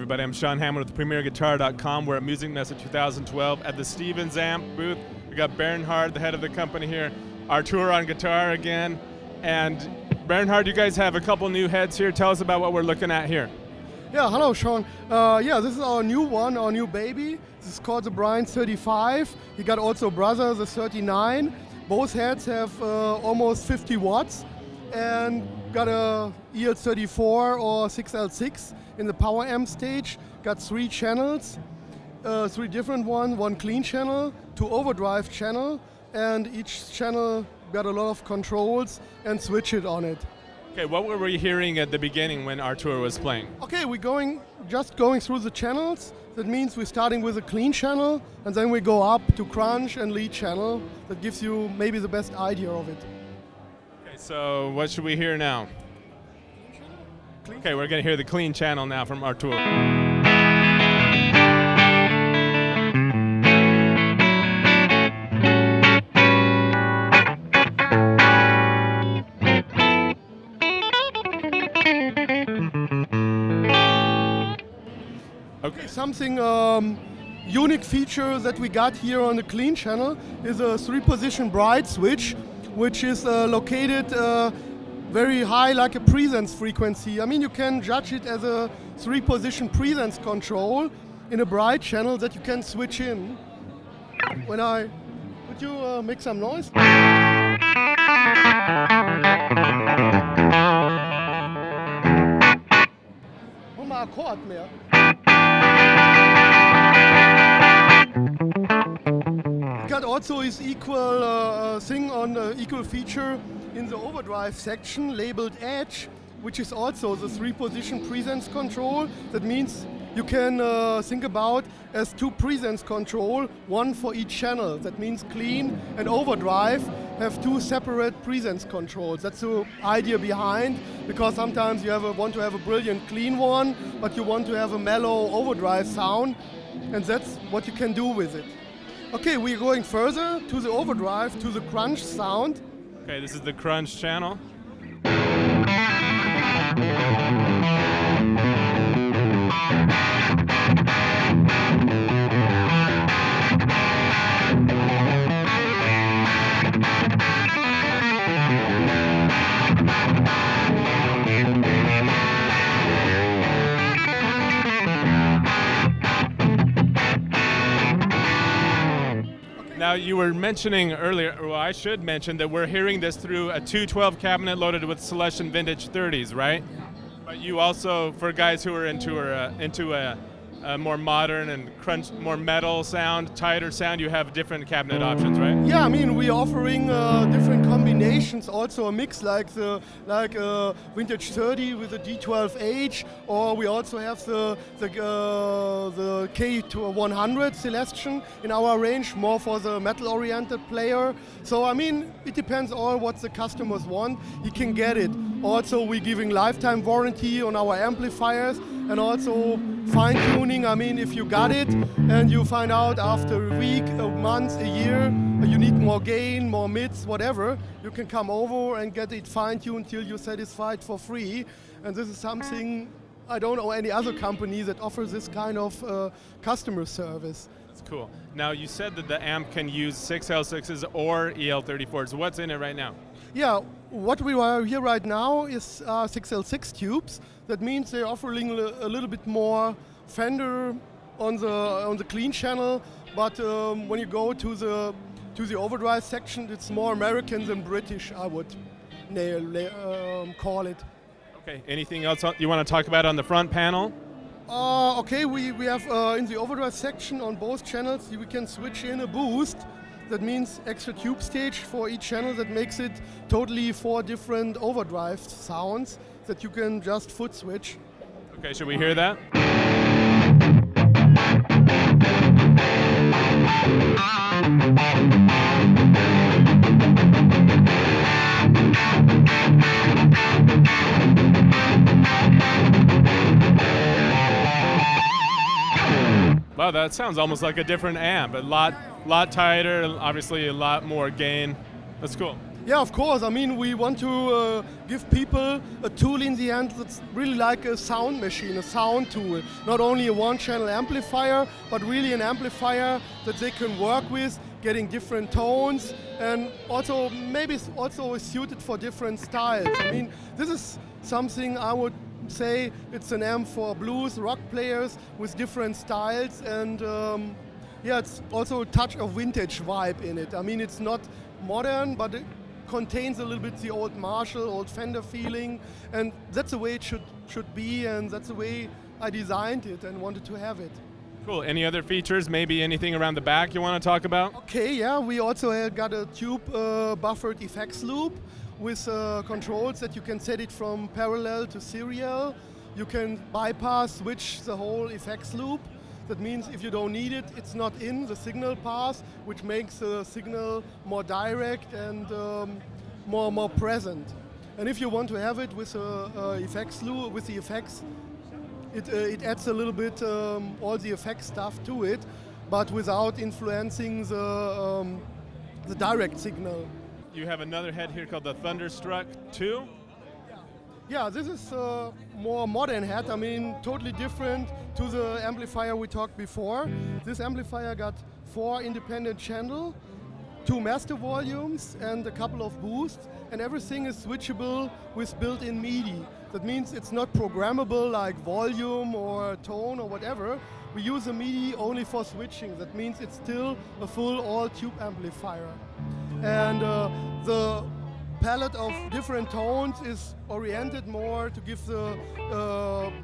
everybody. I'm Sean Hammond with PremierGuitar.com. We're at Musikmesse 2012 at the Steavens Amp booth. We got Bernhard, the head of the company here, Artur on guitar again. And Bernhard, you guys have a couple new heads here. Tell us about what we're looking at here. Yeah, hello, Sean. Yeah, this is our new one, our new baby. This is called the Brian35. He got also a brother, the 39. Both heads have almost 50 watts and got a EL34 or 6L6 in the power amp stage. Got 3 channels, 3 different ones, 1 clean channel, 2 overdrive channel, and each channel got a lot of controls and switches on it. Okay, what were we hearing at the beginning when Artur was playing? Okay, we're just going through the channels. That means we're starting with a clean channel, and then we go up to crunch and lead channel. That gives you maybe the best idea of it. Okay, so what should we hear now? Okay, we're going to hear the clean channel now from Artur. Okay. Something unique feature that we got here on the clean channel is a 3-position bright switch, which is located very high, like a presence frequency. I mean, you can judge it as a 3-position presence control in a bright channel that you can switch in. Would you make some noise? Mach mal Akkord mehr. It got also his equal thing on equal feature in the overdrive section labeled Edge, which is also the 3-position presence control. That means you can think about as 2 presence control, 1 for each channel. That means clean and overdrive have 2 separate presence controls. That's the idea behind, because sometimes you want to have a brilliant clean one, but you want to have a mellow overdrive sound, and that's what you can do with it. Okay, we're going further to the overdrive, to the crunch sound. Okay, this is the crunch channel. Now, you were mentioning earlier, well, I should mention that we're hearing this through a 212 cabinet loaded with Celestion Vintage 30s, right? But you also, for guys who are into a more modern and crunch, more metal sound, tighter sound, you have different cabinet options, right? Yeah, I mean, we're offering different combinations, also a mix like Vintage 30 with the D12H, or we also have the K100 Celestion in our range, more for the metal-oriented player. So, I mean, it depends on what the customers want. You can get it. Also, we're giving lifetime warranty on our amplifiers, and also fine-tuning. I mean, if you got it and you find out after a week, a month, a year, you need more gain, more mids, whatever, you can come over and get it fine-tuned till you're satisfied for free. And this is something, I don't know any other company that offers this kind of customer service. That's cool. Now, you said that the amp can use 6L6s or EL34s. What's in it right now? Yeah, what we are here right now is 6L6 tubes. That means they're offering a little bit more Fender on the clean channel, but when you go to the overdrive section, it's more American than British, I would call it. Okay. Anything else you want to talk about on the front panel? Okay, we have in the overdrive section on both channels we can switch in a boost. That means extra tube stage for each channel. That makes it totally 4 different overdrive sounds that you can just foot switch. Okay, should we hear that? Wow, that sounds almost like a different amp. A lot tighter, obviously a lot more gain. That's cool. Yeah, of course. I mean, we want to give people a tool in the end that's really like a sound machine, a sound tool. Not only a one-channel amplifier, but really an amplifier that they can work with, getting different tones, and also maybe it's also suited for different styles. I mean, this is something I would say it's an amp for blues, rock players with different styles, and yeah, it's also a touch of vintage vibe in it. I mean, it's not modern, but it contains a little bit the old Marshall, old Fender feeling, and that's the way it should be, and that's the way I designed it and wanted to have it. Cool. Any other features? Maybe anything around the back you want to talk about? Okay, yeah, we also got a tube buffered effects loop with controls that you can set it from parallel to serial. You can bypass, switch the whole effects loop. That means if you don't need it, it's not in the signal path, which makes the signal more direct and more present. And if you want to have it with the effects loop, with the effects, it adds a little bit all the effects stuff to it, but without influencing the direct signal. You have another head here called the Thunderstruck 2. Yeah, this is a more modern head. I mean, totally different to the amplifier we talked before. This amplifier got 4 independent channels, 2 master volumes, and a couple of boosts, and everything is switchable with built-in MIDI. That means it's not programmable like volume or tone or whatever. We use a MIDI only for switching. That means it's still a full all-tube amplifier. And the palette of different tones is oriented more to give the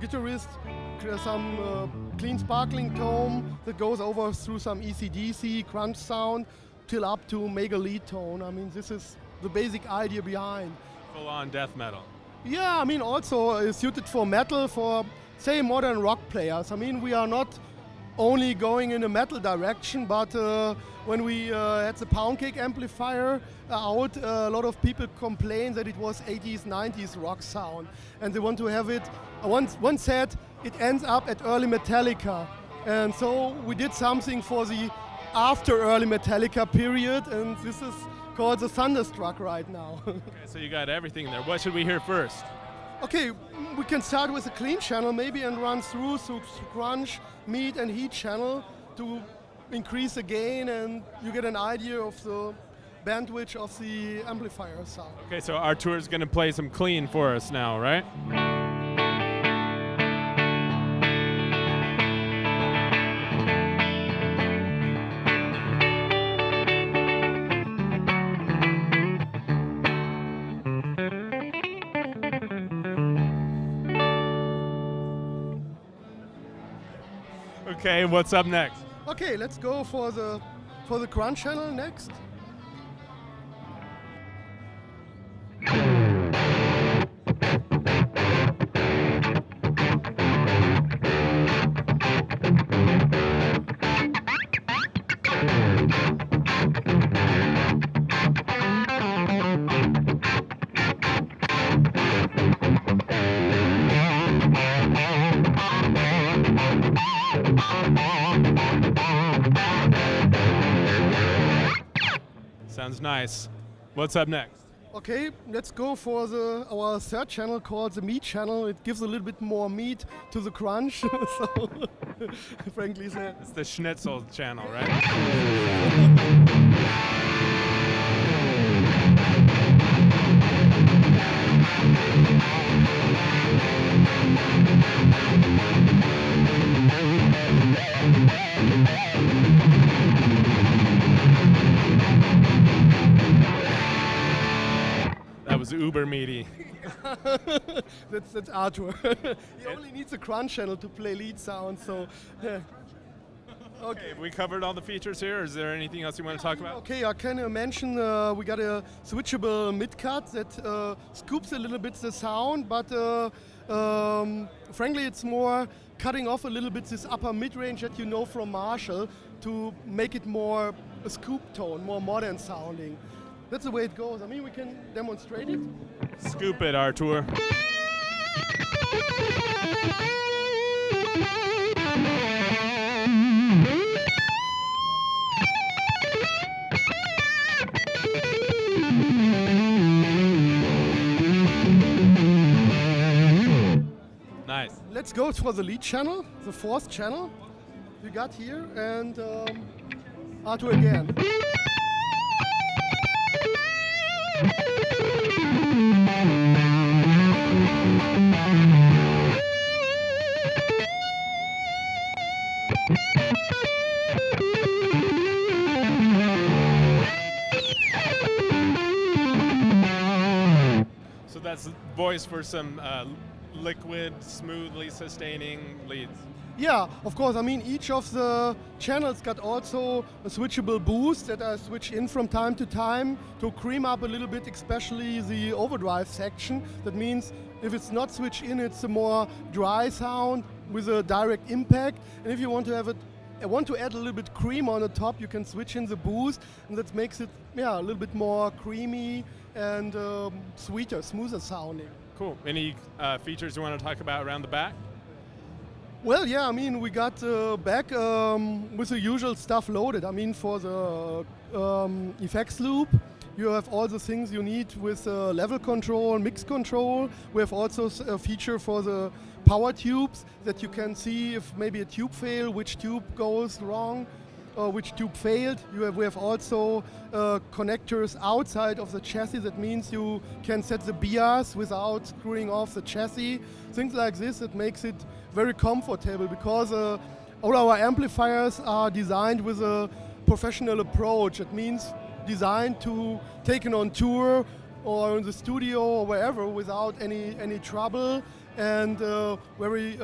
guitarist some clean sparkling tone that goes over through some ECDC, crunch sound, till up to mega lead tone. I mean, this is the basic idea behind. Full-on death metal. Yeah, I mean, also suited for metal, for, say, modern rock players. I mean, we are not only going in a metal direction, but when we had the pound cake amplifier out, a lot of people complained that it was 80s, 90s rock sound, and they want to have it. One said it ends up at early Metallica, and so we did something for the after early Metallica period, and this is called the Thunderstruck right now. Okay, so you got everything there. What should we hear first? Okay, we can start with a clean channel maybe and run through crunch, mid and heat channel to increase the gain, and you get an idea of the bandwidth of the amplifier sound. Okay, so Artur is going to play some clean for us now, right? Okay, what's up next? Okay, let's go for the crunch channel next. Sounds nice. What's up next? Okay, let's go for our third channel called the meat channel. It gives a little bit more meat to the crunch, so frankly said. It's the Schnitzel channel, right? That was uber meaty. That's Artur. He only needs a crunch channel to play lead sound, so. Okay, we covered all the features here. Is there anything else you want to talk about? Okay, I can mention we got a switchable mid-cut that scoops a little bit the sound, but frankly it's more cutting off a little bit this upper mid-range that you know from Marshall to make it more a scoop tone, more modern sounding. That's the way it goes. I mean, we can demonstrate it. Scoop it, Artur. Nice. Let's go for the lead channel, the fourth channel we got here, and R2 again. So that's voice for some liquid, smoothly sustaining leads. Yeah, of course. I mean, each of the channels got also a switchable boost that I switch in from time to time to cream up a little bit, especially the overdrive section. That means if it's not switched in, it's a more dry sound with a direct impact. And if you want to have it, want to add a little bit cream on the top, you can switch in the boost, and that makes it a little bit more creamy and sweeter, smoother sounding. Cool. Any features you want to talk about around the back? Well, yeah, I mean, we got back with the usual stuff loaded. I mean, for the effects loop, you have all the things you need with level control, mix control. We have also a feature for the power tubes that you can see if maybe a tube failed, which tube goes wrong, or which tube failed. We have also connectors outside of the chassis. That means you can set the bias without screwing off the chassis. Things like this, that makes it very comfortable, because all our amplifiers are designed with a professional approach. It means designed to taken on tour or in the studio or wherever without any trouble, and very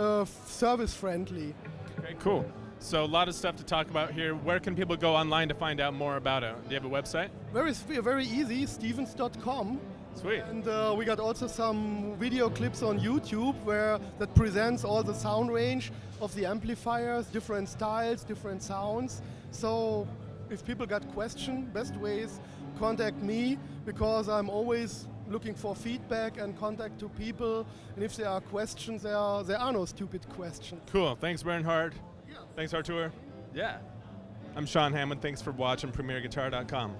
service friendly. Okay, cool. So a lot of stuff to talk about here. Where can people go online to find out more about it? Do you have a website? Very easy, Steavens.com. Sweet. And we got also some video clips on YouTube that presents all the sound range of the amplifiers, different styles, different sounds. So if people got questions, best ways, contact me, because I'm always looking for feedback and contact to people. And if there are questions, there are no stupid questions. Cool. Thanks, Bernhard. Yeah. Thanks, Artur. Yeah. I'm Sean Hammond. Thanks for watching PremierGuitar.com.